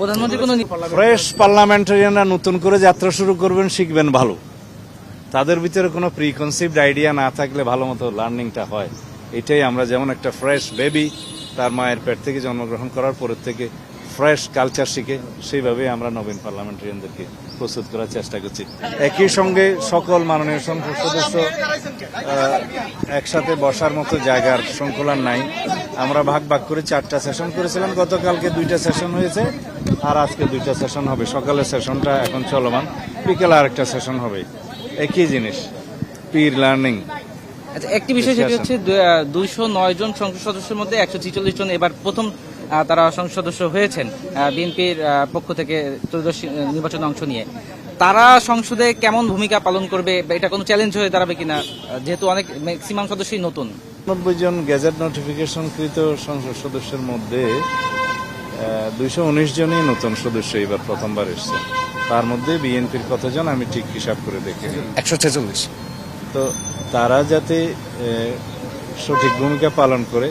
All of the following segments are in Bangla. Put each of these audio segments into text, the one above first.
প্রধানমন্ত্রী কোনো ফ্রেশ পার্লামেন্টারিয়ানরা নতুন করে যাত্রা শুরু করবেন, শিখবেন ভালো। তাদের ভিতরে কোনো প্রিকনসিভড আইডিয়া না থাকলে ভালো মতো লার্নিংটা হয়। এটাই আমরা যেমন একটা ফ্রেশ বেবি তার মায়ের পেট থেকে জন্মগ্রহণ করার পরের থেকে ফ্রেশ কালচার শিখে, সেইভাবে আমরা নবীন পার্লামেন্টারিয়ানদেরকে প্রস্তুত করার চেষ্টা করছি। একই সঙ্গে সকল মাননীয় সংসদ সদস্য একসাথে বসার মতো জায়গার সংকুলান নাই। আমরা ভাগ ভাগ করে 4টা সেশন করেছিলাম, গতকালকে 2টা সেশন হয়েছে আর আজকে 2টা সেশন হবে। সকালের সেশনটা এখন চলমান, বিকেলে আরেকটা সেশন হবে। একই জিনিস, পির লার্নিং। আচ্ছা, একটি বিষয় সেটি হচ্ছে 209 জন সংসদ সদস্যের মধ্যে 146 জন এবার প্রথম তারা সংসদ সদস্য হয়েছেন বিএনপির পক্ষ থেকে ত্রয়োদশ নির্বাচনে অংশ নিয়ে। তারা সংসদে কেমন ভূমিকা পালন করবে, এটা কোনো চ্যালেঞ্জ হয়ে দাঁড়াবে কিনা, যেহেতু অনেক ম্যাক্সিমাম সদস্যই নতুন? 90 জন গেজেট নোটিফিকেশনকৃত সংসদ সদস্যের মধ্যে 219 জনই নতুন সদস্য এবার প্রথমবার এসছে। তার মধ্যে বিএনপির কতজন আমি ঠিক হিসাব করে দেখিনি, 146। তো তারা যাতে সঠিক ভূমিকা পালন করে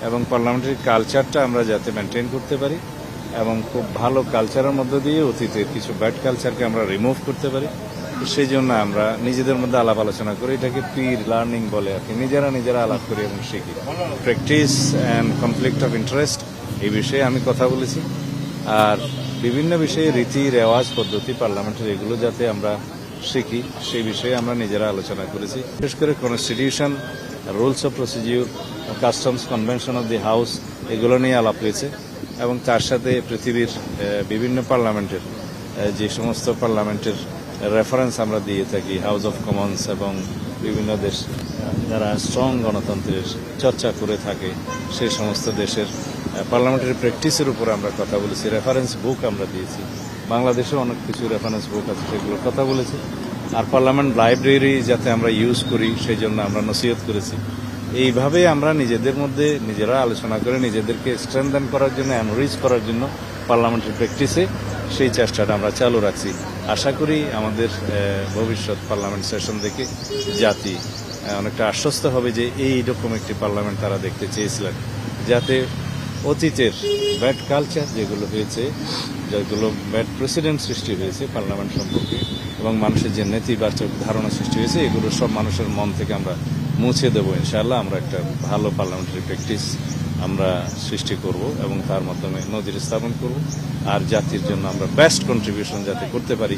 এবং পার্লামেন্টারি কালচারটা আমরা যাতে মেনটেন করতে পারি এবং খুব ভালো কালচারের মধ্য দিয়ে অতীতের কিছু ব্যাড কালচারকে আমরা রিমুভ করতে পারি, সেই জন্য আমরা নিজেদের মধ্যে আলাপ আলোচনা করি। এটাকে পির লার্নিং বলে আর কি। নিজেরা আলাপ করি এবং শিখি। Practice and conflict of interest এই বিষয়ে আমি কথা বলেছি। আর বিভিন্ন বিষয়ে রীতি রেওয়াজ পদ্ধতি পার্লামেন্টের এগুলো যাতে আমরা শিখি, সেই বিষয়ে আমরা নিজেরা আলোচনা করেছি। বিশেষ করে constitution, rules of procedure, customs convention of the house, এগুলো নিয়ে আলাপ হয়েছে। এবং তার সাথে পৃথিবীর বিভিন্ন পার্লামেন্টের যে সমস্ত পার্লামেন্টের রেফারেন্স আমরা দিয়ে থাকি, হাউস অফ কমন্স এবং বিভিন্ন দেশ যারা স্ট্রং গণতন্ত্রের চর্চা করে থাকে, সেই সমস্ত দেশের পার্লামেন্টারি প্র্যাকটিসের উপর আমরা কথা বলেছি। রেফারেন্স বুক আমরা দিয়েছি। বাংলাদেশেও অনেক কিছু রেফারেন্স বুক আছে, সেগুলোর কথা বলেছি। আর পার্লামেন্ট লাইব্রেরি যাতে আমরা ইউজ করি, সেই জন্য আমরা নসিহত করেছি। এইভাবে আমরা নিজেদের মধ্যে নিজেরা আলোচনা করে নিজেদেরকে স্ট্রেনথেন করার জন্য, এনরিচ করার জন্য পার্লামেন্টারি প্র্যাকটিসে সেই চেষ্টাটা আমরা চালু রাখছি। আশা করি আমাদের ভবিষ্যৎ পার্লামেন্ট সেশন দেখে জাতি অনেকটা আশ্বস্ত হবে যে এইরকম একটি পার্লামেন্ট তারা দেখতে চেয়েছিলেন, যাতে অতীতের ব্যাড কালচার যেগুলো হয়েছে, যেগুলো ব্যাড প্রেসিডেন্ট সৃষ্টি হয়েছে পার্লামেন্ট সম্পর্কে এবং মানুষের যে নেতিবাচক ধারণা সৃষ্টি হয়েছে, এগুলো সব মানুষের মন থেকে আমরা মুছে দেবো। ইনশাআল্লাহ আমরা একটা ভালো পার্লামেন্টারি প্র্যাকটিস আমরা সৃষ্টি করব এবং তার মাধ্যমে নজির স্থাপন করব। আর জাতির জন্য আমরা বেস্ট কন্ট্রিবিউশন যাতে করতে পারি,